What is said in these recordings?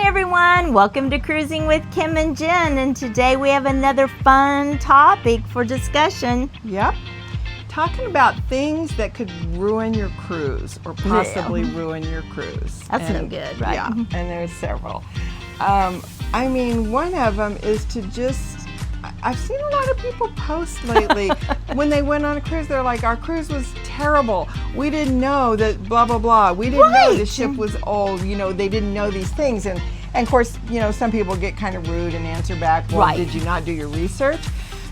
Hi everyone, welcome to Cruising with Kim and Jen, and today we have another fun topic for discussion. Yep. Talking about things that could ruin your cruise or possibly ruin your cruise. That's no good, right? Yeah, and there's several. I mean, one of them is to just, I've seen a lot of people post lately when they went on a cruise, they're like, our cruise was terrible. We didn't know that blah, blah, blah. We didn't know the ship was old. You know, they didn't know these things. And of course, you know, some people get kind of rude and answer back, well, did you not do your research?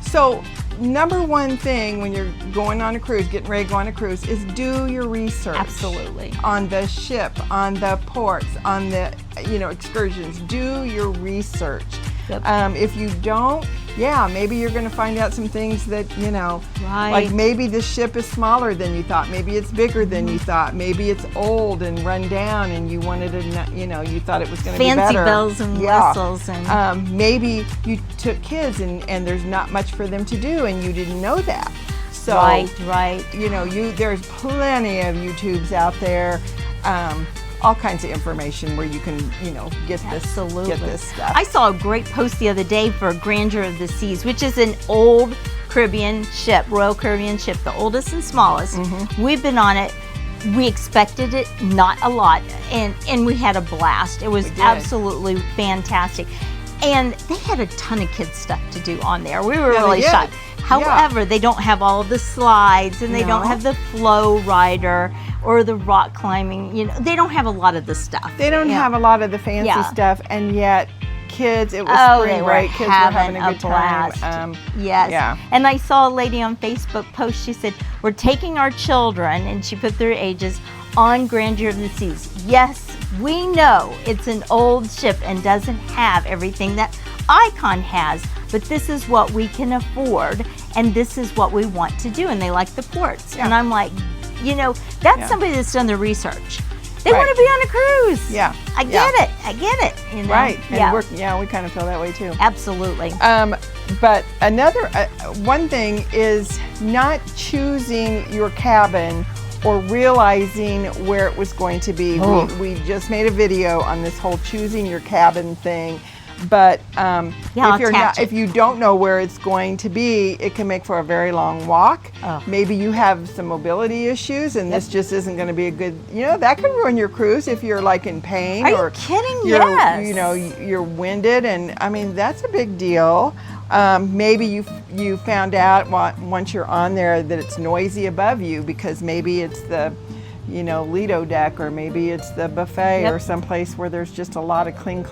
So number one thing when you're going on a cruise, getting ready to go on a cruise, is do your research. Absolutely. On the ship, on the ports, on the, excursions. Do your research. Yep. If you don't, maybe you're going to find out some things that, like maybe the ship is smaller than you thought. Maybe it's bigger than you thought. Maybe it's old and run down and you wanted to, you thought it was going to be better. Fancy bells and whistles. And maybe you took kids and there's not much for them to do and you didn't know that. So, right. There's plenty of YouTubes out there. All kinds of information where you can, get this stuff. I saw a great post the other day for Grandeur of the Seas, which is an old Caribbean ship, Royal Caribbean ship, the oldest and smallest. Mm-hmm. We've been on it. We expected it, not a lot, and we had a blast. It was absolutely fantastic. And they had a ton of kids stuff to do on there. We were really shocked. However, they don't have all the slides, and they don't have the flow rider or the rock climbing. They don't have a lot of the stuff. They don't have a lot of the fancy stuff, and yet kids, it was spring break. Kids were having a good time. Yes. Yeah. And I saw a lady on Facebook post. She said, "We're taking our children," and she put their ages on Grandeur of the Seas. Yes, we know it's an old ship and doesn't have everything that Icon has, but this is what we can afford, and this is what we want to do. And they like the ports. And I'm like, that's somebody that's done the research. They want to be on a cruise. Yeah. I get it. Right. And we kind of feel that way too. Absolutely. But another one thing is not choosing your cabin or realizing where it was going to be. We just made a video on this whole choosing your cabin thing. But if you don't know where it's going to be, it can make for a very long walk. Maybe you have some mobility issues, and this just isn't going to be a good. That can ruin your cruise if you're like in pain. Are you kidding? Yes. You're winded, and I mean that's a big deal. Maybe you found out once you're on there that it's noisy above you because maybe it's the Lido deck, or maybe it's the buffet or someplace where there's just a lot of clang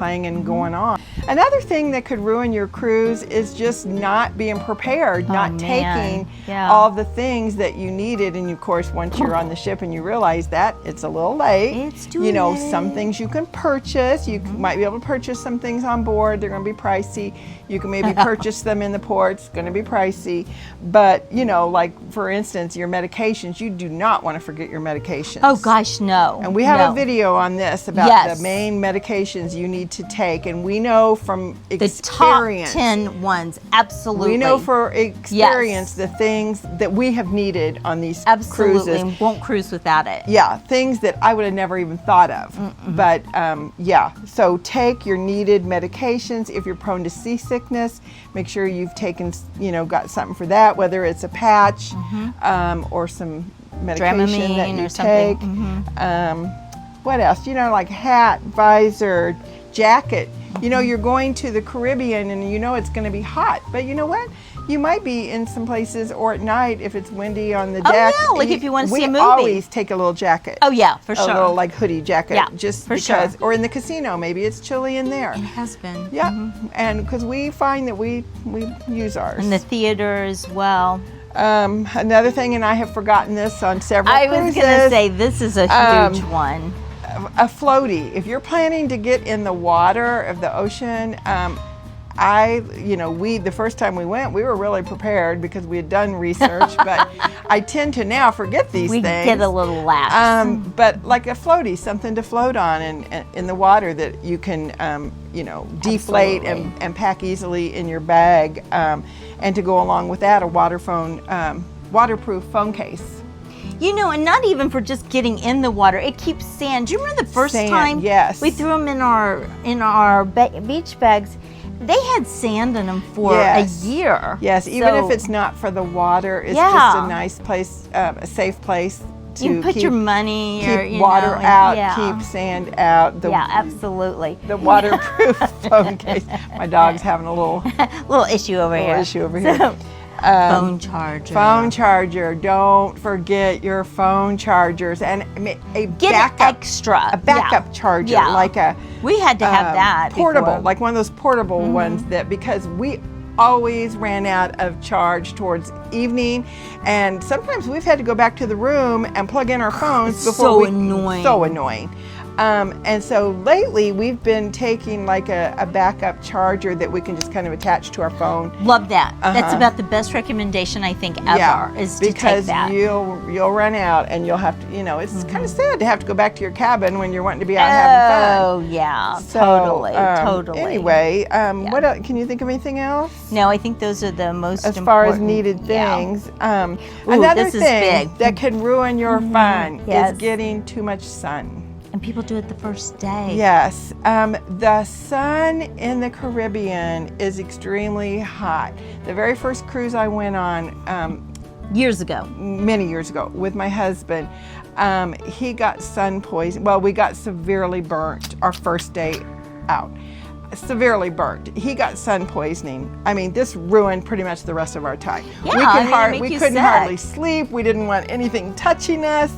going on. Another thing that could ruin your cruise is just not being prepared, not taking all the things that you needed. And of course, once you're on the ship and you realize that, it's a little late. It's too late. Some things you can purchase. You might be able to purchase some things on board. They're going to be pricey. You can maybe purchase them in the port. It's going to be pricey. But, like for instance, your medications, you do not want to forget your medications. Oh gosh, no. And we have a video on this about the main medications you need to take. And we know from experience. The top 10 ones, absolutely. We know for experience the things that we have needed on these cruises. Absolutely, won't cruise without it. Yeah, things that I would have never even thought of. But so take your needed medications. If you're prone to seasickness, make sure you've taken, got something for that, whether it's a patch or some medication Dramamine that you or take. What else? Like hat, visor, jacket. You're going to the Caribbean and it's going to be hot. But you know what? You might be in some places, or at night if it's windy on the deck. Oh yeah, like if you want to see a movie. We always take a little jacket. Oh yeah, for sure. A little like hoodie jacket. Yeah, just for because. sure. Or in the casino, maybe it's chilly in there. It has been. Yeah, and because we find that we use ours. And the theater as well. Another thing, and I have forgotten this on several cruises. I was going to say, this is a huge one. A floaty. If you're planning to get in the water of the ocean, the first time we went, we were really prepared because we had done research, but I tend to now forget these things. We get a little lax. But like a floaty, something to float on in the water that you can, deflate and pack easily in your bag. And to go along with that, a waterproof phone case. You know, and not even for just getting in the water. It keeps sand. Do you remember the first Sand, time yes. we threw them in our beach bags? They had sand in them for Yes. a year. Yes, even So if it's not for the water, it's Yeah. just a nice place, a safe place to you can put keep, your money or keep water and- out, yeah. keep sand out. Yeah, absolutely. The waterproof phone case. My dog's having a little Little issue over here. issue over here. So, phone charger. Phone charger. Don't forget your phone chargers and a Get backup. extra. A backup charger, Yeah. like a We had to have that. portable, before. like one of those portable ones that because we always ran out of charge towards evening, and sometimes we've had to go back to the room and plug in our phones It's before so we. annoying. So annoying. And so lately we've been taking like a backup charger that we can just kind of attach to our phone. Love that. That's Uh-huh. about the best recommendation I think ever is to because take that. you'll run out and you'll have to, it's kind of sad to have to go back to your cabin when you're wanting to be out having fun. Oh yeah, So, totally. Anyway, what else, can you think of anything else? No, I think those are the most As important. far as needed Yeah. things, another this is thing big. that can ruin your fun Yes. is getting too much sun. And people do it the first day. Yes, the sun in the Caribbean is extremely hot. The very first cruise I went on Years ago. many years ago with my husband, he got sun poison. Well, we got severely burnt our first day out. Severely burnt. He got sun poisoning. I mean, this ruined pretty much the rest of our time. Yeah, it'll make we you couldn't sick. hardly sleep. We didn't want anything touching us.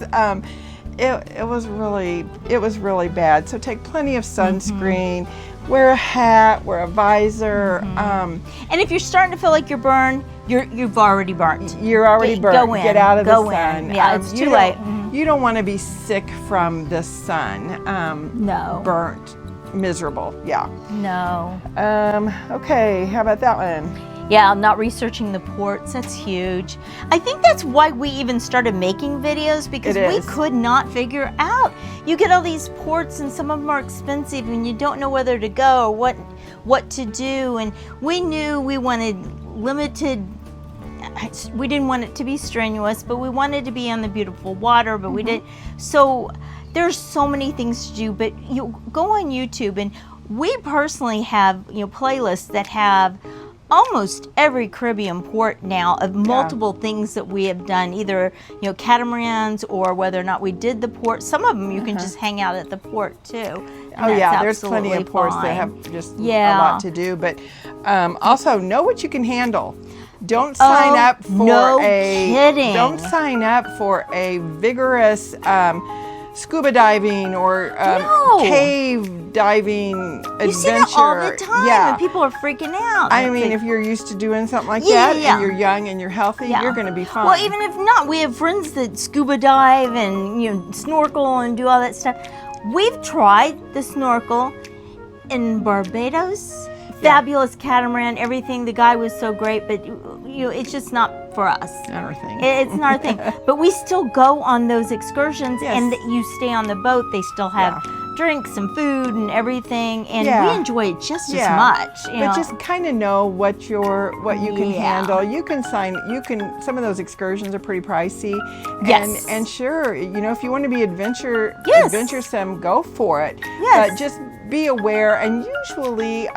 It was really bad. So take plenty of sunscreen. Wear a hat. Wear a visor. And if you're starting to feel like you're burned, you've already burnt. You're already Go burnt. in, Get out of go the in. sun. Yeah, it's you too don't- late. You don't want to be sick from the sun. No. Burnt, miserable. Yeah. No. Okay. How about that one? Yeah, not researching the ports, that's huge. I think that's why we even started making videos, because It we is. could not figure out. You get all these ports and some of them are expensive and you don't know whether to go or what to do. And we knew we wanted limited, we didn't want it to be strenuous, but we wanted to be on the beautiful water, but we didn't. So there's so many things to do, but you go on YouTube and we personally have, playlists that have almost every Caribbean port now of multiple things that we have done, either catamarans or whether or not we did the port. Some of them you can just hang out at the port too. and Oh yeah, that's there's plenty of absolutely ports that fine. have just Yeah. a lot to do, but also know what you can handle. Don't sign Oh, up for no a kidding. don't sign up for a vigorous scuba diving or No. cave diving adventure. You see that all the time, Yeah. and people are freaking out. I It's mean, like- if you're used to doing something like Yeah, that yeah. and you're young and you're healthy, Yeah. you're going to be fine. Well, even if not, we have friends that scuba dive and snorkel and do all that stuff. We've tried the snorkel in Barbados. Fabulous catamaran, everything. The guy was so great, but it's just not for us. Not our thing. It's not a thing. But we still go on those excursions, Yes. and you stay on the boat. They still have drinks and food and everything, and Yeah. we enjoy it just Yeah. as much. But just kind of know what you can Yeah. handle. Some of those excursions are pretty pricey. Yes. And sure, if you want to be Yes. adventuresome, go for it. Yes. But just be aware, and usually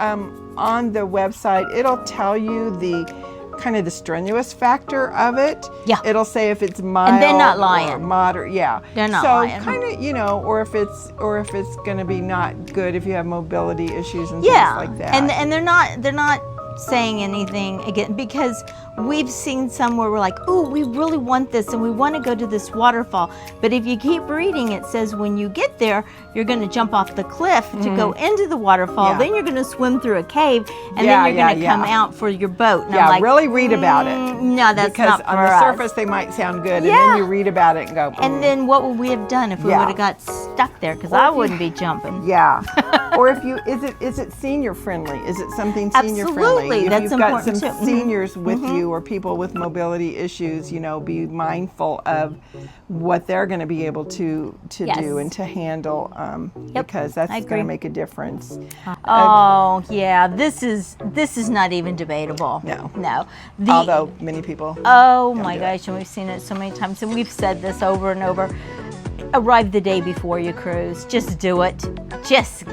on the website it'll tell you the kind of the strenuous factor of it. Yeah. It'll say if it's mild they're not or lying. moderate. Yeah. They're not so lying. kind of, or if it's going to be not good if you have mobility issues and Yeah, things like that. and they're not saying anything again, because we've seen some where we're like, oh, we really want this and we want to go to this waterfall, but if you keep reading, it says when you get there, you're going to jump off the cliff to go into the waterfall. Yeah. Then you're going to swim through a cave, and Yeah, then you're going to yeah, come yeah. out for your boat. And Yeah, I'm like, really read about it. No, that's because not on for the us. surface they might sound good, and Yeah. then you read about it and go. And then what would we have done if we Yeah. would have got stuck there? Because Or I if you- wouldn't be jumping. Yeah. Or if you is it senior friendly? Is it something senior friendly? Absolutely, If that's you've got important some too. seniors with you or people with mobility issues, be mindful of what they're going to be able to Yes. do and to handle, because that's I going to agree. make a difference. Oh yeah, this is not even debatable. No. No. Although many people. Oh my do it. gosh, and we've seen it so many times, and we've said this over and over. Arrive the day before you cruise. Just do it. Just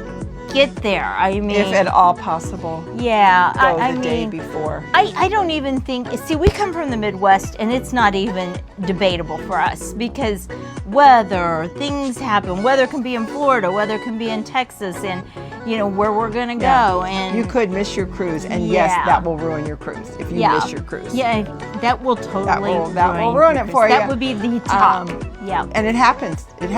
get there. I mean, If at all possible, yeah. go I the day mean, before. I don't even think, see, we come from the Midwest and it's not even debatable for us because weather, things happen. Weather can be in Florida, weather can be in Texas, and where we're going to go. And You could miss your cruise, and yes, Yeah. that will ruin your cruise if you yeah, miss your cruise. yeah, that will totally that will ruin your it cruise. for That you. would be the top. Yeah. And it happens. It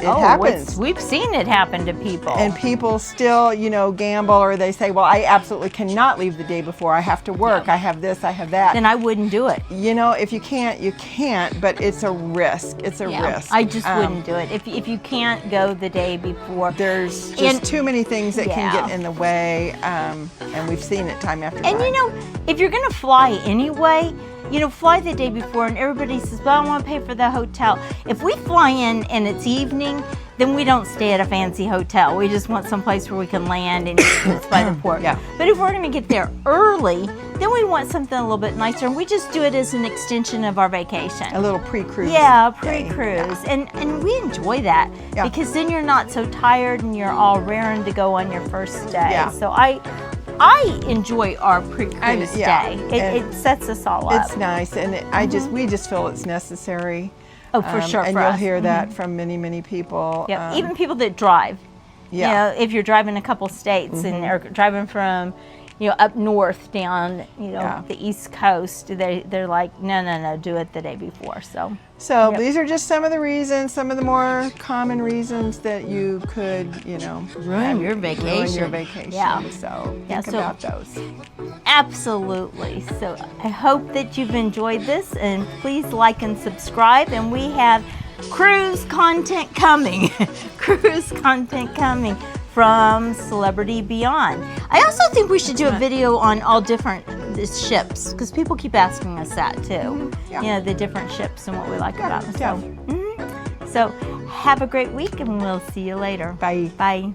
Oh, happens. we've seen it happen to people. And people still, gamble, or they say, well, I absolutely cannot leave the day before. I have to work. I have this, I have that. Then I wouldn't do it. If you can't, you can't, but it's a risk. It's a risk. I just wouldn't do it. If you can't go the day before. There's just And- too many things that can Yeah. get in the way, and we've seen it time after time. And if you're gonna fly anyway, fly the day before, and everybody says, well, I want to pay for the hotel. If we fly in and it's evening, then we don't stay at a fancy hotel. We just want someplace where we can land and it's by the port. Yeah. But if we're gonna get there early, then we want something a little bit nicer, and we just do it as an extension of our vacation. A little pre-cruise. Yeah, day. pre-cruise, and we enjoy that Yeah. because then you're not so tired and you're all raring to go on your first day. Yeah. So I enjoy our pre-cruise yeah, day. and It sets us all up. It's nice, and we just feel it's necessary. Oh, for sure, And for you'll us. hear that from many, many people. Yeah, even people that drive. Yeah. If you're driving a couple states and they're driving from, up north down, Yeah. the East Coast, they're like, no, do it the day before. So. So Yep. these are just some of the reasons, some of the more common reasons that you could, Ruin your Ruin vacation. your vacation. Yeah. So Yeah, think so- about those. Absolutely. So I hope that you've enjoyed this, and please like and subscribe. And we have cruise content coming. Cruise content coming from Celebrity Beyond. I also think we should do a video on all different ships, because people keep asking us that too. Yeah. The different ships and what we like about them. yeah. So have a great week, and we'll see you later. Bye. Bye.